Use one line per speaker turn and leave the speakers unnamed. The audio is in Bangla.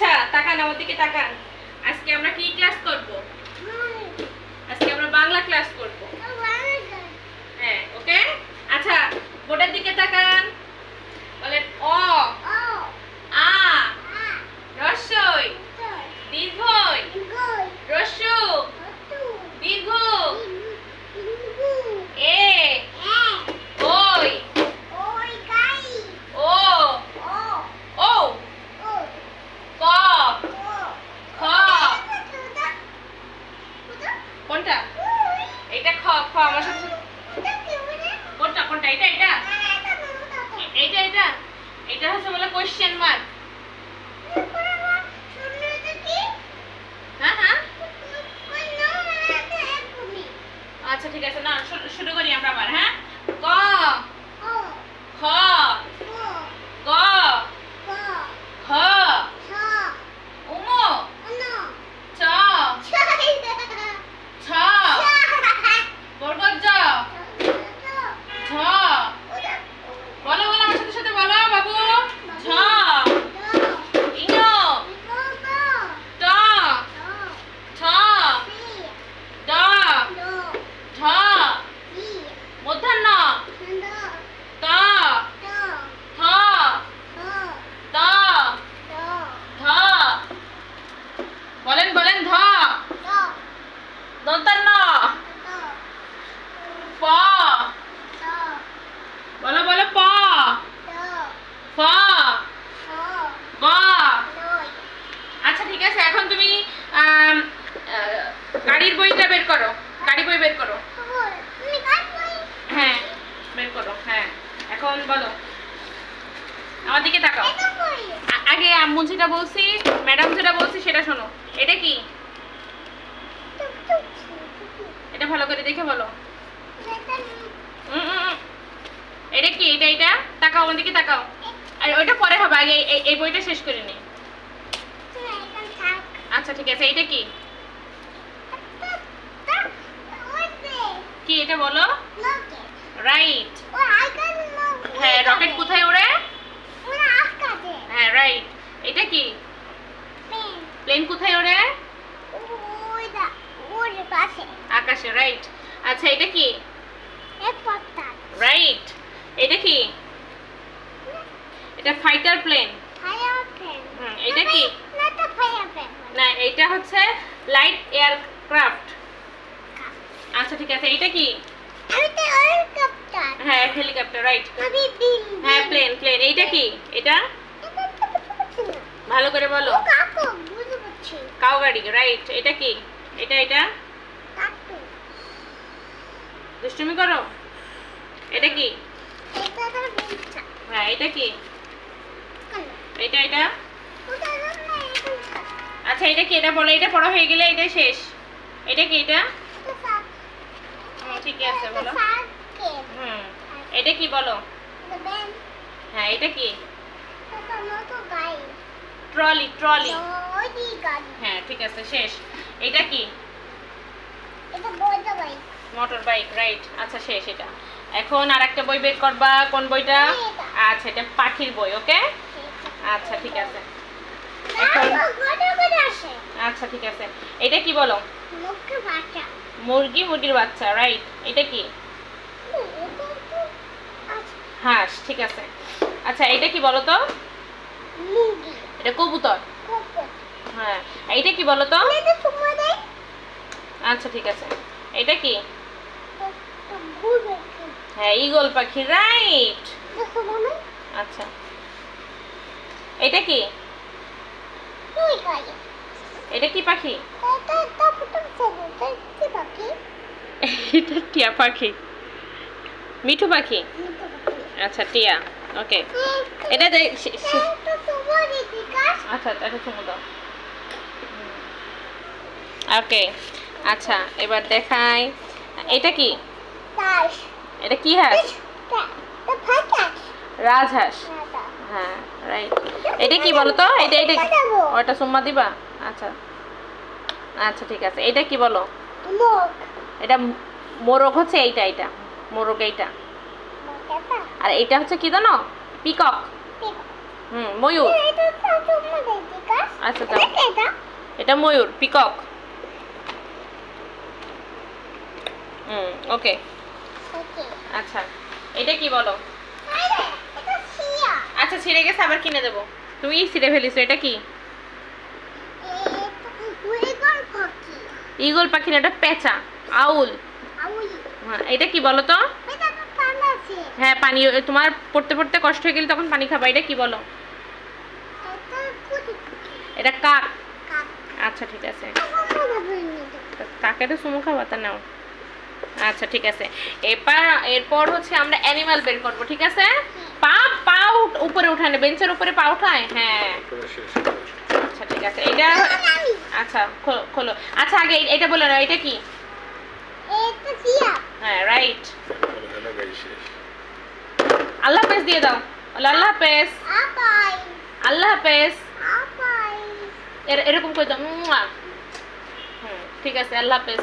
আচ্ছা তাকান আমার দিকে তাকান। আজকে আমরা কি ক্লাস করব? আজকে আমরা বাংলা ক্লাস করব। হ্যাঁ ওকে। আচ্ছা বোর্ডের দিকে তাকান, বলেন অ আ রস্বই দীর্ঘই রস্যু দীর্ঘ এ ওই ও ও ক খ কোনটা? এটা খ খ আমার সাথে কোনটা কোনটা? এটা এটা এইটা এটা এটা হচ্ছে বলে কোশ্চেন মার্ক। হ্যাঁ হ্যাঁ আচ্ছা ঠিক আছে, না শুরু করি আমরা আবার। হ্যাঁ ক খ গ ঘ উম চ ছ বর্গজ ঝ। বলো বলো আমার সাথে সাথে বলো বাবু। ঝ ইং ট ঠ ড ঢ মূর্ধন্য ত থ দ ধ। বলেন বলেন ধ দন্তান্ন প বলো বলো প ফ ব। আচ্ছা ঠিক আছে, এখন তুমি গাড়ির বইটা বের করো, গাড়ি বই বের করো। হ্যাঁ বের করো। হ্যাঁ এখন বলো, আমার দিকে তাকাও। আগে আম্মু যেটা বলছি, ম্যাডাম যেটা বলছি সেটা শোনো। এটা কি? এটা ভালো করে দেখে বলো। এটা কি? এটা এটা তাকাও, আমার দিকে তাকাও। আর ওইটা পরে হবে, আগে এই বইটা শেষ করে নি। আচ্ছা ঠিক আছে, এটা কি? কি এটা বলো? রাইট। হ্যাঁ রকেট কোথায় ওড়ে? হ্যাঁ রাইট। এটা কি? প্লেন কোথায় ওড়ে? আকাশে। রাইট। আচ্ছা এটা কি? রাইট। এটা কি? এটা ফাইটার প্লেন। এটা কি? না এটা হচ্ছে লাইট এয়ারক্রাফট। আচ্ছা ঠিক আছে, এটা কি? হ্যাঁ হেলিকপ্টার। রাইট। হ্যাঁ প্লেন প্লেন। এইটা কি? এটা ভালো করে বলো। কাউ গাড়ি। রাইট। এটা কি? এটা এটা দুষ্টুমি করো। এটা কি? হ্যাঁ এটা কি? এটা এটা আচ্ছা এটা কি? এটা বলো। এটা পড়া হয়ে গেলে এটা শেষ। এটা কি? এটা ঠিক আছে বলো। এটা কি বলো? হ্যাঁ এটা কি? Trolley trolley. হ্যাঁ ঠিক আছে শেষ। এটা কি? Motor bike. রাইট। আচ্ছা শেষ এটা। এখন আরেকটা বই বের করবা। কোন বইটা? আচ্ছা এটা পাখির বই। ওকে আচ্ছা ঠিক আছে। আচ্ছা ঠিক আছে, এটা কি বলো? মুরগি মুরগির বাচ্চা। রাইট। এটা কি? হাঁস। ঠিক আছে। আচ্ছা এটা কি বলো তো? এটা কবুতর। হ্যাঁ এইটা কি বলো তো? আচ্ছা ঠিক আছে, এটা কি? হ্যাঁ ঈগল পাখি। রাইট। আচ্ছা এটা কি? এটা কি পাখি? এটা টিয়া পাখি। মিঠু পাখি। আচ্ছা টিয়া। ওকে এটা আচ্ছা এটা চুমু দাও। ওকে আচ্ছা এবার দেখাই। এটা কি? এটা কি হাঁস? রাজহাঁস। হ্যাঁ রাইট। এটা কি বলো তো? এটা এটা ওটা সুম্মা দিবা। আচ্ছা আচ্ছা ঠিক আছে, এটা কি বলো? এটা মোরগ হচ্ছে। এইটা এটা মোরগ। এইটা আর এইটা হচ্ছে কি জানো? পিকক। ময়ূর। আচ্ছা দাও, এটা ময়ূর, পিকক। ওকে। আচ্ছা এটা কি বলো? আচ্ছা ছিঁড়ে গেছে, আবার কিনে দেবো। তুমি ছিঁড়ে ফেলিছো, এটা কি? ঈগল পাখি না, এটা পেঁচা, আউল। হ্যাঁ এটা কি বলো তো? হ্যাঁ পানি, তোমার পড়তে পড়তে কষ্ট হয়ে গেলে তখন পানি খাবা। এটা কি বলো? এটা কাক। আচ্ছা ঠিক আছে, কাকে তো সুমু খাবা তা নাও। আচ্ছা ঠিক আছে, এরপর হচ্ছে আমরা অ্যানিমাল বের করবো, ঠিক আছে? পা উপরে উঠানে, বেঞ্চের উপরে পা উঠায়। হ্যাঁ আচ্ছা ঠিক আছে, এটা আচ্ছা খোলো। আচ্ছা আগে এটা বলে না, এটা কি? হ্যাঁ রাইট। আল্লাহ হাফেজ দিয়ে দাও। আল্লাহ হাফেজ, আল্লাহ হাফেজ, এরকম করে দাও। ঠিক আছে, আল্লাহ হাফেজ।